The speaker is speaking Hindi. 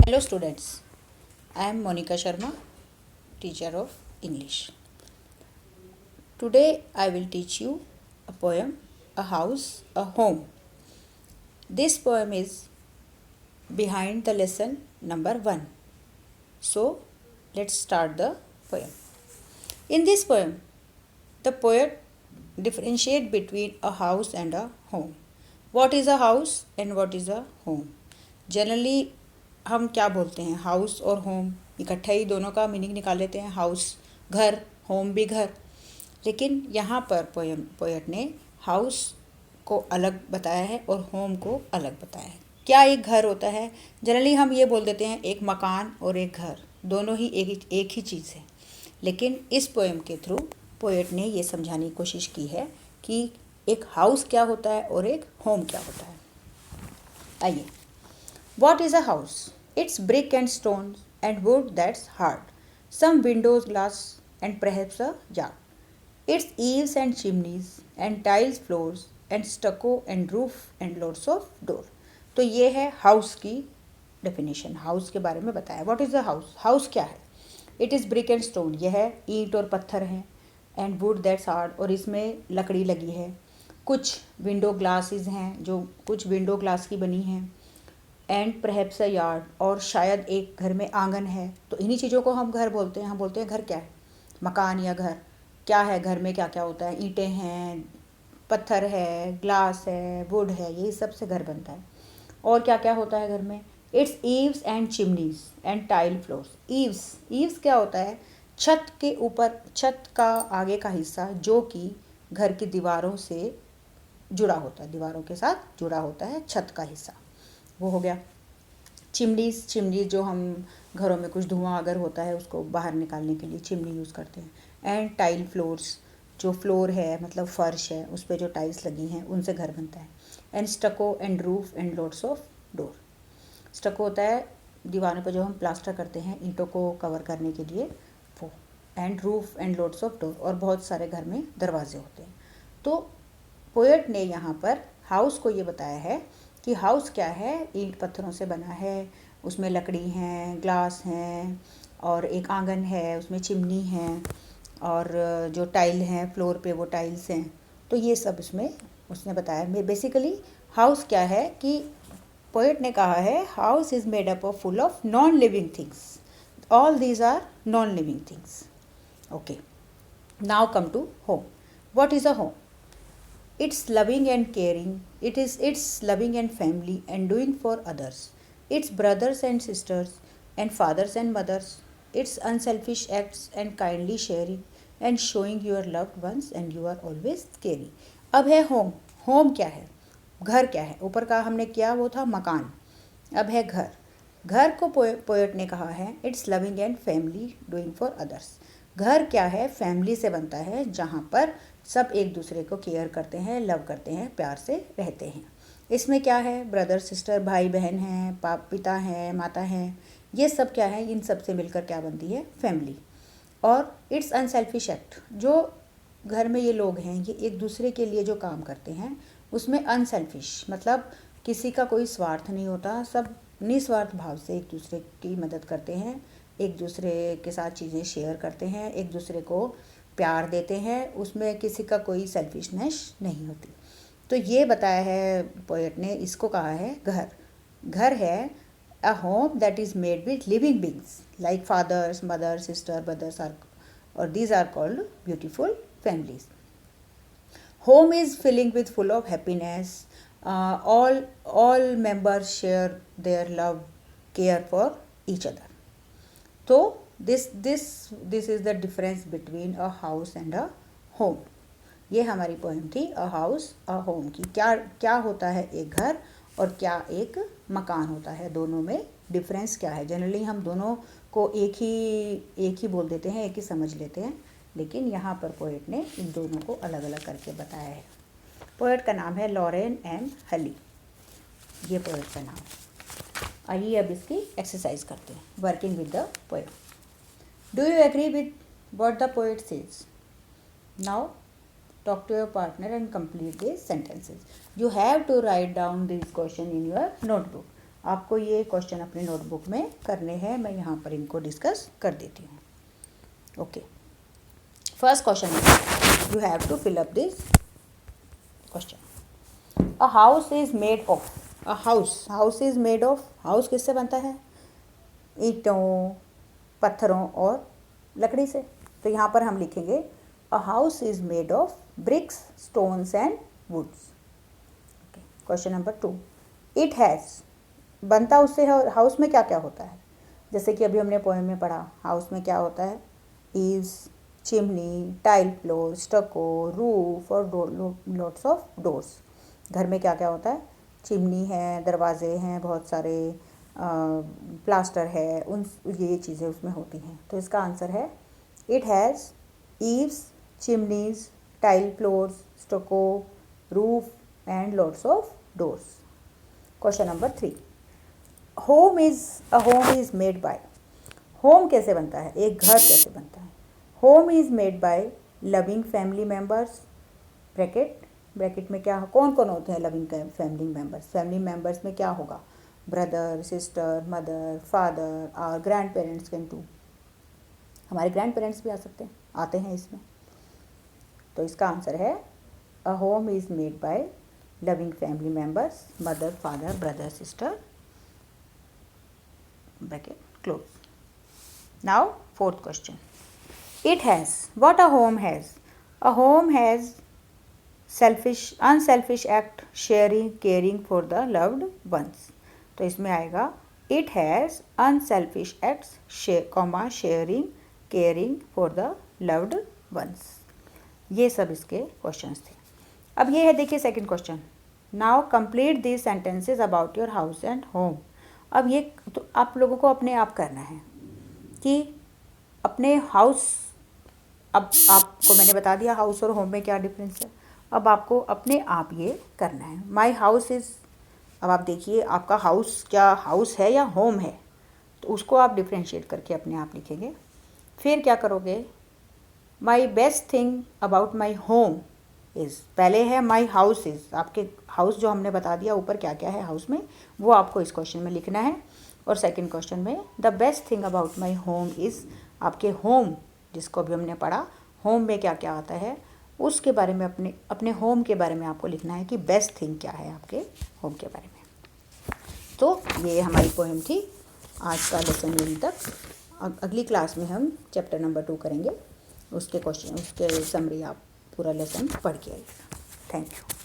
Hello students, I am Monica Sharma, teacher of English. Today I will teach you a poem, a house, a home. This poem is behind the lesson number 1. So let's start the poem. In this poem, the poet differentiate between a house and a home. What is a house and what is a home? Generally हम क्या बोलते हैं, हाउस और होम इकट्ठा ही दोनों का मीनिंग निकाल लेते हैं, हाउस घर, होम भी घर। लेकिन यहाँ पर पोएट ने हाउस को अलग बताया है और होम को अलग बताया है। क्या एक घर होता है? जनरली हम ये बोल देते हैं एक मकान और एक घर, दोनों ही एक ही चीज़ है। लेकिन इस पोएम के थ्रू पोएट ने ये समझाने की कोशिश की है कि एक हाउस क्या होता है और एक होम क्या होता है। आइए, What is a house? It's brick and stones and wood that's hard, some windows, glass, and perhaps a yard. It's eaves and chimneys and tiles floors and stucco and roof and lots of door. तो ये है हाउस की डेफिनेशन, हाउस के बारे में बताया। What is a house? House क्या है? It is brick and stone, यह है ईंट और पत्थर हैं, and wood that's hard, और इसमें लकड़ी लगी है। कुछ विंडो ग्लासेस हैं जो कुछ विंडो ग्लास की बनी हैं, एंड परहैप्स अ यार्ड, और शायद एक घर में आंगन है। तो इन्हीं चीज़ों को हम घर बोलते हैं। हम बोलते हैं घर क्या है, मकान या घर क्या है, घर में क्या क्या होता है, ईंटें हैं, पत्थर है, ग्लास है, वुड है, यही सब से घर बनता है। और क्या क्या होता है घर में? It's eaves and chimneys and tile floors. Eaves क्या होता है? छत के ऊपर, छत का आगे का हिस्सा जो कि घर की दीवारों से जुड़ा होता है, दीवारों के साथ जुड़ा होता है, छत का हिस्सा, वो हो गया। चिमनीज जो हम घरों में कुछ धुआं अगर होता है उसको बाहर निकालने के लिए चिमनी यूज़ करते हैं। एंड टाइल फ्लोर्स, जो फ्लोर है मतलब फर्श है, उस पर जो टाइल्स लगी हैं उनसे घर बनता है। And स्टको and roof and loads of door. स्टको होता है दीवारों पर जो हम प्लास्टर करते हैं ईंटों को कवर करने के लिए, वो। And roof and loads of door, और बहुत सारे घर में दरवाजे होते हैं। तो पोएट ने यहाँ पर हाउस को ये बताया है कि हाउस क्या है, ईंट पत्थरों से बना है, उसमें लकड़ी हैं, ग्लास हैं, और एक आंगन है, उसमें चिमनी है, और जो टाइल हैं फ्लोर पे वो टाइल्स हैं। तो ये सब उसमें उसने बताया। बेसिकली हाउस क्या है कि पोएट ने कहा है house is made up of full of non living things, all these are non living things. Okay, now come to home. What is a home? It's loving and caring. It's loving and family and doing for others. It's brothers and sisters and fathers and mothers. It's unselfish acts and kindly sharing and showing your loved ones and you are always caring. अब है होम. होम क्या है? घर क्या है? ऊपर का हमने किया वो था मकान, अब है घर. घर को पोएट ने कहा है it's loving and family doing for others. घर क्या है? फैमिली से बनता है, जहाँ पर सब एक दूसरे को केयर करते हैं, लव करते हैं, प्यार से रहते हैं. इसमें क्या है? ब्रदर सिस्टर, भाई बहन हैं, पिता हैं, माता हैं, ये सब क्या है? इन सब से मिलकर क्या बनती है? फैमिली. और इट्स अनसेल्फिश एक्ट, जो घर में ये लोग हैं ये एक दूसरे के लिए जो काम करते हैं उसमें अनसेल्फिश, मतलब किसी का कोई स्वार्थ नहीं होता, सब निस्वार्थ भाव से एक दूसरे की मदद करते हैं, एक दूसरे के साथ चीज़ें शेयर करते हैं, एक दूसरे को प्यार देते हैं, उसमें किसी का कोई सेल्फिशनेस नहीं होती. तो ये बताया है पोएट ने, इसको कहा है घर. घर है a home that is made with living beings like fathers, mother, sister, brothers are, और these are called beautiful families. Home is filling with full of happiness. All members share their love, care for each other. So this is the difference between a house and a home. ये हमारी पोएम थी अ हाउस अ होम की. क्या क्या होता है एक घर और क्या एक मकान होता है, दोनों में डिफरेंस क्या है. जनरली हम दोनों को एक ही बोल देते हैं, एक ही समझ लेते हैं, लेकिन यहाँ पर पोएट ने इन दोनों को अलग अलग करके बताया है. पोएट का नाम है लॉरेन एम हली, ये पोएट का नाम. आइए अब इसकी एक्सरसाइज करते हैं. Working with the poem. Do you agree with what the poet says? Now talk to your partner and complete these sentences. You have to write down these questions in your notebook. आपको ये क्वेश्चन अपने नोटबुक में करने हैं, मैं यहाँ पर इनको डिस्कस कर देती हूँ. Okay, first question, you have to fill up this question. A house is made of, a house is made of, house किससे बनता है? ईंटों, पत्थरों और लकड़ी से. तो यहाँ पर हम लिखेंगे a house is made of bricks, stones and woods. Okay, question number 2, it has, बनता उससे है. हाउस में क्या क्या होता है? जैसे कि अभी हमने पोएम में पढ़ा, हाउस में क्या होता है? Eaves, chimney, tile floor, स्टको, roof और लॉट्स ऑफ डोर्स. घर में क्या क्या होता है? चिमनी है, दरवाजे हैं बहुत सारे, प्लास्टर है, उन ये चीज़ें उसमें होती हैं. तो इसका आंसर है it has eaves, chimneys, tile floors, स्टको, roof and lots of doors. Question number 3, home is made by, home कैसे बनता है? एक घर कैसे बनता है? Home is made by loving family members, bracket में क्या, कौन कौन होते हैं loving family members? Family members में क्या होगा? ब्रदर, सिस्टर, मदर, फादर और ग्रैंड पेरेंट्स कैन टू. हमारे ग्रैंड पेरेंट्स भी आ सकते हैं, आते हैं इसमें. तो इसका आंसर है a home is made by loving family members, mother, father, brother, sister, bracket close. Now fourth question, it has, what a home has? A home has unselfish act, sharing, caring for the loved ones. तो इसमें आएगा it has unselfish acts, sharing, caring for the loved ones. ये सब इसके क्वेश्चंस थे. अब ये है, देखिए second question, now complete these sentences about your house and home. अब ये तो आप लोगों को अपने आप करना है कि अपने हाउस, अब आपको मैंने बता दिया हाउस और होम में क्या डिफरेंस है. अब आपको अपने आप ये करना है. माई हाउस इज़, अब आप देखिए आपका हाउस क्या हाउस है या होम है, तो उसको आप डिफ्रेंशिएट करके अपने आप लिखेंगे. फिर क्या करोगे? My best thing about my home is, पहले है माई हाउस इज़, आपके हाउस जो हमने बता दिया ऊपर क्या क्या है हाउस में, वो आपको इस क्वेश्चन में लिखना है. और सेकंड क्वेश्चन में the best thing about my home is, आपके होम जिसको अभी हमने पढ़ा, होम में क्या क्या आता है उसके बारे में, अपने होम के बारे में आपको लिखना है कि बेस्ट थिंग क्या है आपके होम के बारे में. तो ये हमारी पोएम थी. आज का लेसन यहीं तक. अगली क्लास में हम चैप्टर नंबर 2 करेंगे. उसके क्वेश्चन, उसके समरी आप पूरा लेसन पढ़ के आइएगा. Thank you.